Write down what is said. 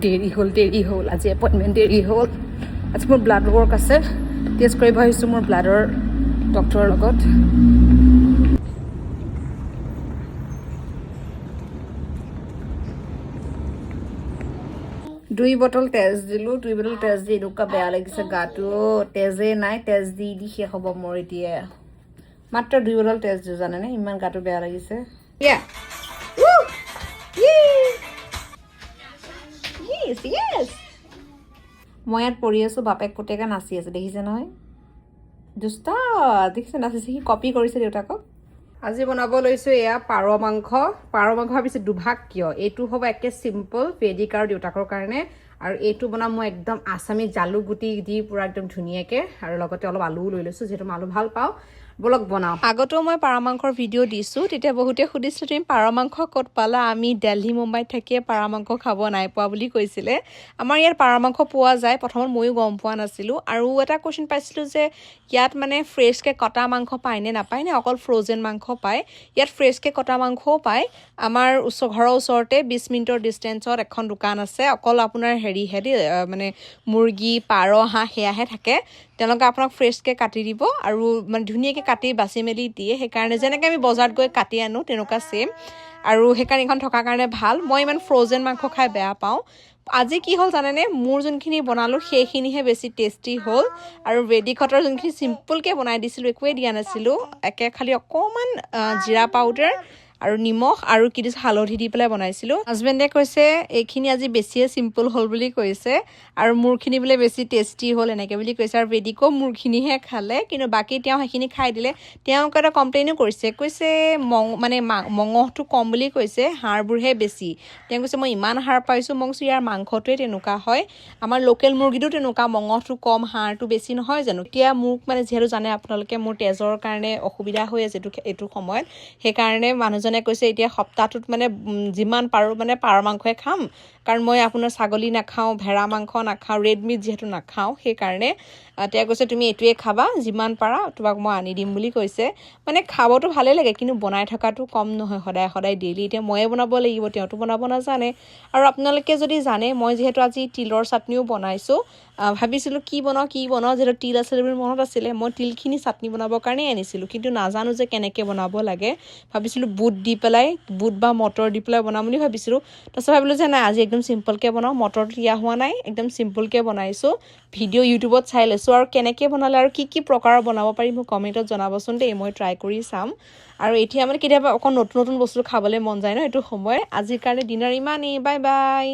দেৰি হ'ল আজি এপইণ্টমেণ্ট দেৰি হ'ল আজি মোৰ ব্লাড ৱৰ্ক আছে টেষ্ট কৰিব আহিছোঁ মোৰ ব্লাডৰ ডক্টৰৰ লগত 2 বটল তেজ দিলোঁ 2 বটল তেজ দি এনেকুৱা বেয়া লাগিছে গাটো তেজে নাই তেজ দি শেষ হ'ব মোৰ এতিয়া মাত্ৰ 2 বটল তেজ দিওঁ জানেনে ইমান গাটো বেয়া লাগিছে Yes. মই ইয়াত পঢ়ি আছোঁ বাপেক পুতেকে নাচি আছে দেখিছে নহয় দুষ্টা দেখিছে নাচিছে সি কপি কৰিছে দেউতাকক আজি বনাব লৈছোঁ এয়া পাৰ মাংস ভাবিছোঁ দুভাগ কিয় এইটো হ'ব একে চিম্পল ভেদিক আৰু দেউতাকৰ কাৰণে আৰু এইটো বনাম মই একদম আসামী জালুক গুটি দি পুৰা একদম ধুনীয়াকৈ আৰু লগতে অলপ আলুও লৈ লৈছোঁ যিহেতু মই আলু ভাল পাওঁ বলক বনাও আগতেও মই পাৰ মাংসৰ ভিডিঅ' দিছোঁ তেতিয়া বহুতে সুধিছিল তুমি পাৰ মাংস ক'ত পালা আমি দিল্লী মুম্বাইত থাকিয়ে পাৰ মাংস খাব নাই পোৱা বুলি কৈছিলে আমাৰ ইয়াত পাৰ মাংস পোৱা যায় প্ৰথমত ময়ো গম পোৱা নাছিলোঁ আৰু এটা কোৱেশ্চন পাইছিলোঁ যে ইয়াত মানে ফ্ৰেছকৈ কটা মাংস পায় নে নাপায় নে অকল ফ্ৰ'জেন মাংস পায় ইয়াত ফ্ৰেছকৈ কটা মাংসও পায় আমাৰ ঘৰৰ ওচৰতে 20 মিনিটৰ ডিষ্টেঞ্চত এখন দোকান আছে অকল আপোনাৰ হেৰিহে মানে মুৰ্গী পাৰ হাঁহ সেয়াহে থাকে তেওঁলোকে আপোনাক ফ্ৰেছকৈ কাটি দিব আৰু মানে ধুনীয়াকৈ কাটি বাছি মেলি দিয়ে সেইকাৰণে যেনেকৈ আমি বজাৰত গৈ কাটি আনো তেনেকুৱা ছেম আৰু সেইকাৰণে এইখন থকাৰ কাৰণে ভাল মই ইমান ফ্ৰ'জেন মাংস খাই বেয়া পাওঁ আজি কি হ'ল জানেনে মোৰ যোনখিনি বনালোঁ সেইখিনিহে বেছি টেষ্টি হ'ল আৰু ৰেডিকটৰ যোনখিনি চিম্পলকৈ বনাই দিছিলোঁ একোৱেই দিয়া নাছিলোঁ একে খালি অকণমান জিৰা পাউডাৰ আৰু নিমখ আৰু কি দিছে হালধি দি পেলাই বনাইছিলোঁ হাজবেণ্ডে কৈছে এইখিনি আজি বেছিয়ে চিম্পল হ'ল বুলি কৈছে আৰু মোৰখিনি বোলে বেছি টেষ্টি হ'ল এনেকৈ বুলি কৈছে আৰু বেদিকো মোৰখিনিহে খালে কিন্তু বাকী তেওঁ সেইখিনি খাই দিলে তেওঁক এটা কমপ্লেইনো কৈছে মানে মঙহটো কম বুলি কৈছে হাড়বোৰহে বেছি তেওঁ কৈছে মই ইমান হাড় পাইছোঁ মই কৈছোঁ ইয়াৰ মাংসটোৱে তেনেকুৱা হয় আমাৰ লোকেল মুৰ্গীটো তেনেকুৱা মঙহটো কম হাড়টো বেছি নহয় জানো এতিয়া মোক মানে যিহেতু জানে আপোনালোকে মোৰ তেজৰ কাৰণে অসুবিধা হৈ আছে এইটো সময়ত সেইকাৰণে মানুহজনে কৈছে এতিয়া সপ্তাহটোত মানে যিমান পাৰোঁ মানে পাৰ মাংসই খাম কাৰণ মই আপোনাৰ ছাগলী নাখাওঁ ভেড়া মাংস নাখাওঁ ৰেড মিট যিহেতু নাখাওঁ সেইকাৰণে তেওঁ কৈছে তুমি এইটোৱে খাবা যিমান পাৰা তোমাক মই আনি দিম বুলি কৈছে মানে খাবতো ভালেই লাগে কিন্তু বনাই থকাটো কম নহয় সদায় ডেইলি এতিয়া ময়ে বনাব লাগিব তেওঁতো বনাব নাজানে আৰু আপোনালোকে যদি জানে মই যিহেতু আজি তিলৰ চাটনিও বনাইছোঁ ভাবিছিলোঁ কি বনাওঁ যিহেতু তিল আছিলে বুলি মনত আছিলে মই তিলখিনি চাটনি বনাবৰ কাৰণেই আনিছিলোঁ কিন্তু নাজানো যে কেনেকৈ বনাব লাগে ভাবিছিলোঁ বুট বা মটৰ দি পেলাই বনাম বুলি ভাবিছিলোঁ তাৰপিছত ভাবিলোঁ যে নাই আজি একদম চিম্পলকৈ বনাওঁ মটৰটো দিয়া হোৱা নাই একদম চিম্পলকৈ বনাইছোঁ ভিডিঅ' ইউটিউবত চাই লৈছোঁ আৰু কেনেকৈ বনালে আৰু কি প্ৰকাৰৰ বনাব পাৰি মোক কমেণ্টত জনাবচোন দেই মই ট্ৰাই কৰি চাম আৰু এতিয়া মানে কেতিয়াবা অকণ নতুন বস্তু খাবলৈ মন যায় ন এইটো সময় আজিৰ কাৰণে ডিনাৰ ইমানেই বাই বাই